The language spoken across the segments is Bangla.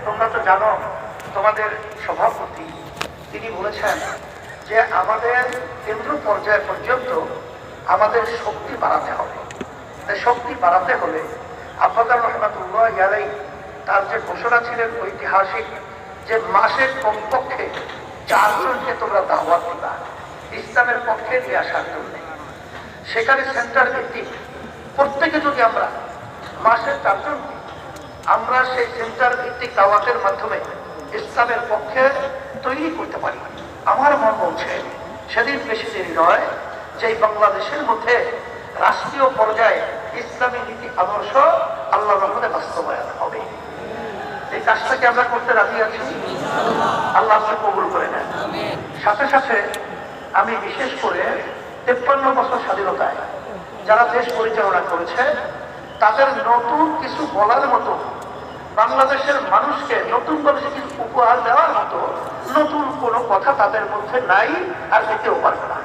তোমরা তো জানো তোমাদের সভাপতি তিনি বলেছেন যে আমাদের কেন্দ্র পর্যায় পর্যন্ত আমাদের শক্তি বাড়াতে হবে। তাই শক্তি বাড়াতে হলে আপনাদের রহমাতুল্লাহ আলাইহি তার যে ঘোষণা ছিলেন ঐতিহাসিক যে মাসে কমপক্ষে 4 জনকে তোমরা দাওয়াত দিবা ইসলামের পক্ষে নিয়ে আসার জন্য, সেখানে সেন্টার ভিত্তিক প্রত্যেকে যদি আমরা মাসে 4 জন আমরা সেই সেন্টার ভিত্তিক দাওয়াতের মাধ্যমে ইসলামের পক্ষে তৈরি করতে পারি, আমার মন বলছে সেদিন বেশি দেরি নয় যে বাংলাদেশের মধ্যে রাষ্ট্রীয় পর্যায়ে ইসলামী নীতি আদর্শ আল্লাহর রহমতে বাস্তবায়ন হবে। এই কাজটাকে আমরা করতে রাজি আছি, আল্লাহ কবুল করে নেন। সাথে সাথে আমি বিশেষ করে 53 বছর স্বাধীনতায় যারা দেশ পরিচালনা করেছে তাদের নতুন কিছু বলার মতো, বাংলাদেশের মানুষকে নতুন করে কিছু উপহার দেওয়ার মতো নতুন কোনো কথা তাদের মধ্যে নাই, আর দিতেও পারবে না।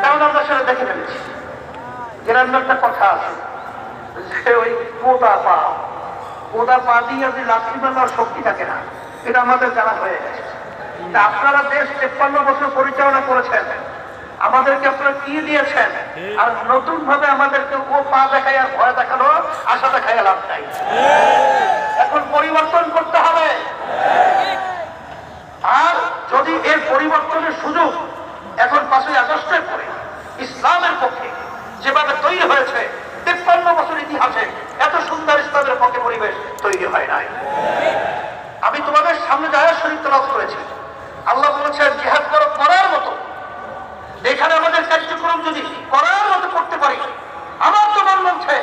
কারণ আমরা সেটা দেখে ফেলেছি। গ্রামের একটা কথা আছে যে ওই কোদা পা দিয়ে যদি লাঠি মারার শক্তি থাকে না, এটা আমাদের জানা হয়ে গেছে। তা আপনারা দেশ 53 বছর পরিচালনা করেছেন, আমাদেরকে আপনারা কি দিয়েছেন, আর নতুন ভাবে আমাদেরকে ও পা দেখায় আর ভয় দেখানো আশা দেখায় লাভ নাই। এখন পরিবর্তন করতে হবে, আর যদি এর পরিবর্তনের সুযোগ এখন 5ই আগস্টের পরে ইসলামের পক্ষে যেভাবে তৈরি হয়েছে, 53 বছর ইতিহাসে এত সুন্দর ইসলামের পক্ষে পরিবেশ তৈরি হয় নাই। আমি তোমাদের সামনে আয়াত শরীফ তেলাওয়াত করেছি, আল্লাহ বলেছেন জিহাদ করো করার মতো। এখানে আমাদের কার্যক্রম যদি করার মতো করতে পারি, আমার তো মন বলছে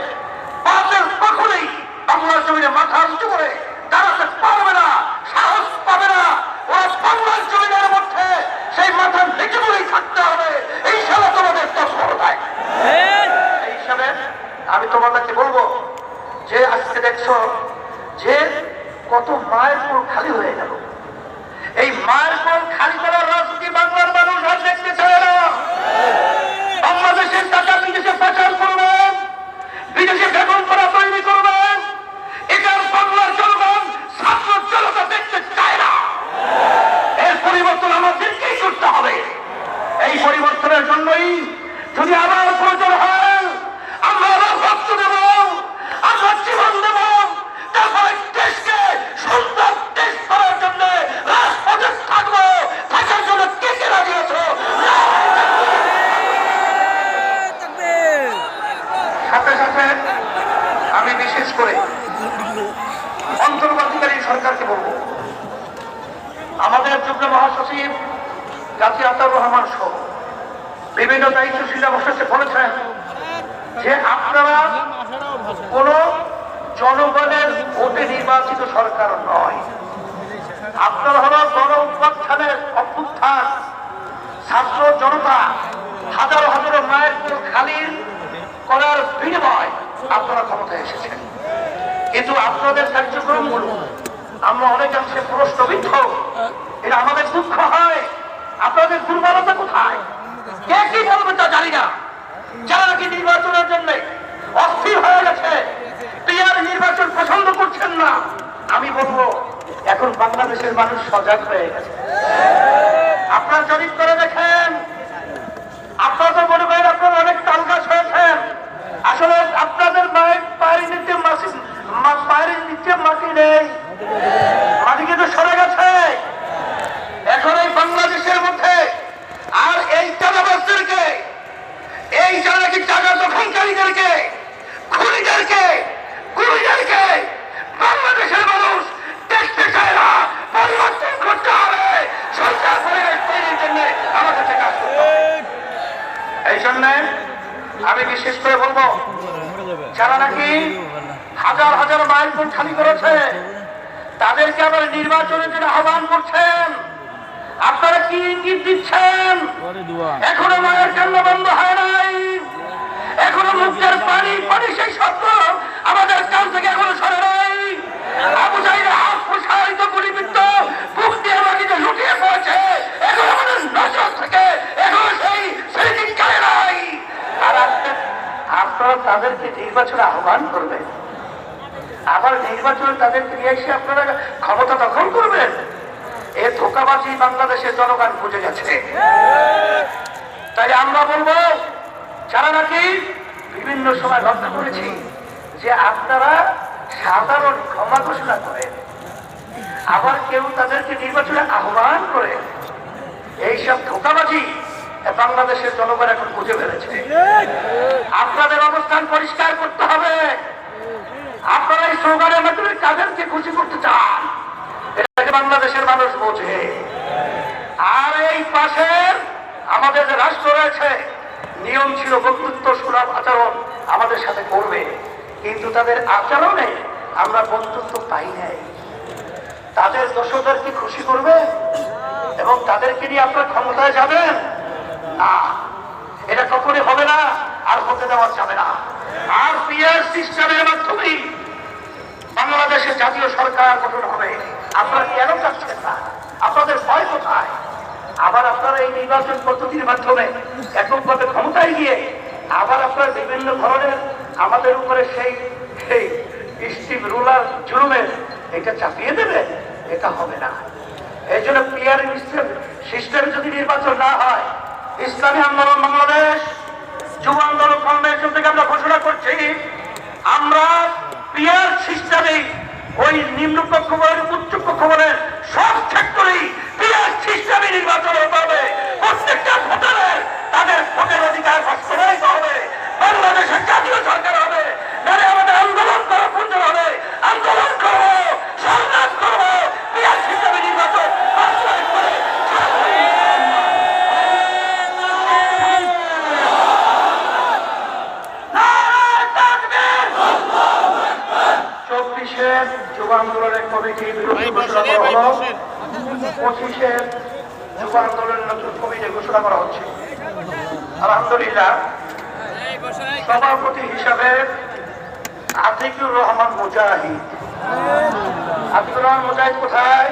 পাপের কখনোই বাংলার জমিনে মাথা উঁচু করে দাঁড়াতে পারবে না, সাহস পাবে না। ওরা বাংলার জমিনের মধ্যে সেই মাথা নিচু করেই থাকতে হবে, এই সালা তোমাদের তৎপরতায়। এই হিসাবে আমি তোমাদেরকে বলবো যে আজকে দেখছো যে কত মায়ের কোল খালি হয়ে গেল। এই মায়ের কোল খালি করার রাজনীতি বাংলার মানুষ আর দেখতে চায় না। বাংলাদেশের টাকা বিদেশে পাচার করবেন, বিদেশে বেতন করা তৈরি করবেন, এটার বাংলার জনগণ ছাত্র জনতা দেখতে চায় না। এর পরিবর্তন আমাদেরকেই করতে হবে। এই পরিবর্তনের জন্যই যদি আবার প্রয়োজন হয় আমরা আবার রক্ত দেব, আমরা জীবন দেব, তারপরে দেশকে সুন্দর দেশ করার জন্য রাজপথে থাকবো। থাকার জন্য কে কে রাজি আছো? সাথে সাথে আমি বিশেষ করে অন্তর্বর্তীকালীন সরকারকে বলবো, আমাদের যুগ্ম মহাসচিব জাতি আতাউর রহমান সহ বিভিন্ন দায়িত্বশীল অবশ্যই বলেছেন যে আপনারা কোন জনগণের ভোটে নির্বাচিত সরকার নয়, আপনারা হল গণ অভ্যুত্থান, ছাত্র জনতা হাজারো হাজারো মায়ের কোল খালি করার বিনিময় আপনারা ক্ষমতায় এসেছেন। কিন্তু আপনাদের কার্যক্রমগুলো আমরা অনেকাংশে প্রশ্নবিদ্ধ। এটা আমাদের দুঃখ হয়। আপনাদের দুর্বলতা কোথায়, কে কি বলবে তা জানি না। যারা নাকি নির্বাচনের জন্য অস্থির হয়ে গেছে, পিয়ার নির্বাচন পছন্দ করছেন না, আমি বলবো এখন বাংলাদেশের মানুষ সজাগ হয়ে গেছে। আপনার জরিপ করে দেখেন, আপনারা তো মনে করেন আপনারা অনেক তালগাছ হয়েছেন, আসলে আপনাদের পায়ের নিচে মাটি নেই, মাটি কিন্তু সরে গেছে। এখন এই বাংলাদেশের মধ্যে আর এই চাঁদাবাজদেরকে, এই যারা নাকি টাকা দখলকারীদেরকে, খুনিদেরকে, গুলিদেরকে বাংলাদেশের মানুষ দেখতে চায় না। পরিবর্তন করতে হবে, সরকার পরিবেশ তৈরির জন্য আমার কাছে কাজ করতে হবে। এই জন্য আমি বিশেষ করে বলবো, যারা নাকি হাজার হাজার মাইল কোল খালি করেছে তাদেরকে আবার নির্বাচনের জন্য আহ্বান করছেন। আপনারা কি ইঙ্গিত দিচ্ছেন? এখনো মায়ের কান্না বন্ধ হয় নাই, এখনো মুখের পানি পানি সেই শব্দ আমাদের কান থেকে এখনো সরে নাই। আবু জাহিলের হাত প্রসারিত গুলিবিদ্ধ বুক দিয়ে মাটিতে লুটিয়ে পড়েছে, এখন আমাদের নজর থেকে এখনো সেই সেদিন কালে নাই। আর আপনারা তাদেরকে নির্বাচনে আহ্বান করবেন। আবার নির্বাচনে তাদেরকে নিয়ে এসে আপনারা ক্ষমতা দখল করবেন। এ ধোঁকাবাজি বাংলাদেশের জনগণ বুঝে গেছে। তাই আমরা বলবো, যারা নাকি বিভিন্ন সময় লক্ষ্য করেছি যে আপনারা সাধারণ ক্ষমা ঘোষণা করেন, আবার কেউ তাদেরকে নির্বাচনে আহ্বান করে, এইসব ধোঁকাবাজি বাংলাদেশের জনগণ এখন বুঝে ফেলেছে। আপনাদের অবস্থান পরিষ্কার করতে হবে। আপনারা এই স্লোগানের মাধ্যমে কাদেরকে খুশি করতে চান, এটাকে বাংলাদেশের মানুষ বোঝে। আর এই পাশের আমাদের যে রাষ্ট্র রয়েছে, নিয়ম ছিল বন্ধুত্ব সুলভ আচরণ আমাদের সাথে করবে, কিন্তু তাদের আচরণে আমরা বন্ধুত্ব পাই নাই। তাদের দোষদেরকে খুশি করবে এবং তাদেরকে নিয়ে আপনারা ক্ষমতায় যাবেন না, এটা কখনই হবে না, আর হতে দেওয়া যাবে না। আর পিআর সিস্টেমের মাধ্যমেই বাংলাদেশের জাতীয় সরকার গঠন হবে। আপনারা কেন চাচ্ছেন না? আপনাদের ভয় কোথায়? আবার আপনারা এই নির্বাচন পদ্ধতির মাধ্যমে এককভাবে ক্ষমতায় গিয়ে আবার আপনারা বিভিন্ন ধরনের আমাদের উপরে সেই স্টিম রুলার জুলুমের এটা চাপিয়ে দেবে, এটা হবে না। এই জন্য পিআর সিস্টেমে যদি নির্বাচন না হয়, ইসলামী আন্দোলন বাংলাদেশ, যুব আন্দোলন ফাউন্ডেশন থেকে আমরা ঘোষণা করছি, আমরা পিআর সিস্টেমে ওই নিম্নকক্ষ বলেন উচ্চকক্ষ বলেন সব সেক্টরেই পিআর সিস্টেমে নির্বাচন হতে হবে। প্রত্যেকটা ভোটারের তাদের ভোটের অধিকার বাস্তবায়িত হবে। বাংলাদেশের জাতীয় সরকার হবে। নাহলে আমাদের আন্দোলন করা প্রয়োজন হবে। আন্দোলন করবো, সংগ্রাম করবো, পিআর সিস্টেমে নির্বাচন বাস্তবায়িত করে 24-এর যুব আন্দোলনের কমিটির ঘোষণা করা হলো, 25-এর যুব আন্দোলনের নতুন কমিটি ঘোষণা করা হচ্ছে। আলহামদুলিল্লাহ, সভাপতি হিসাবে আতিকুর রহমান মুজাহিদ। আতিকুর রহমান মুজাহিদ কোথায়?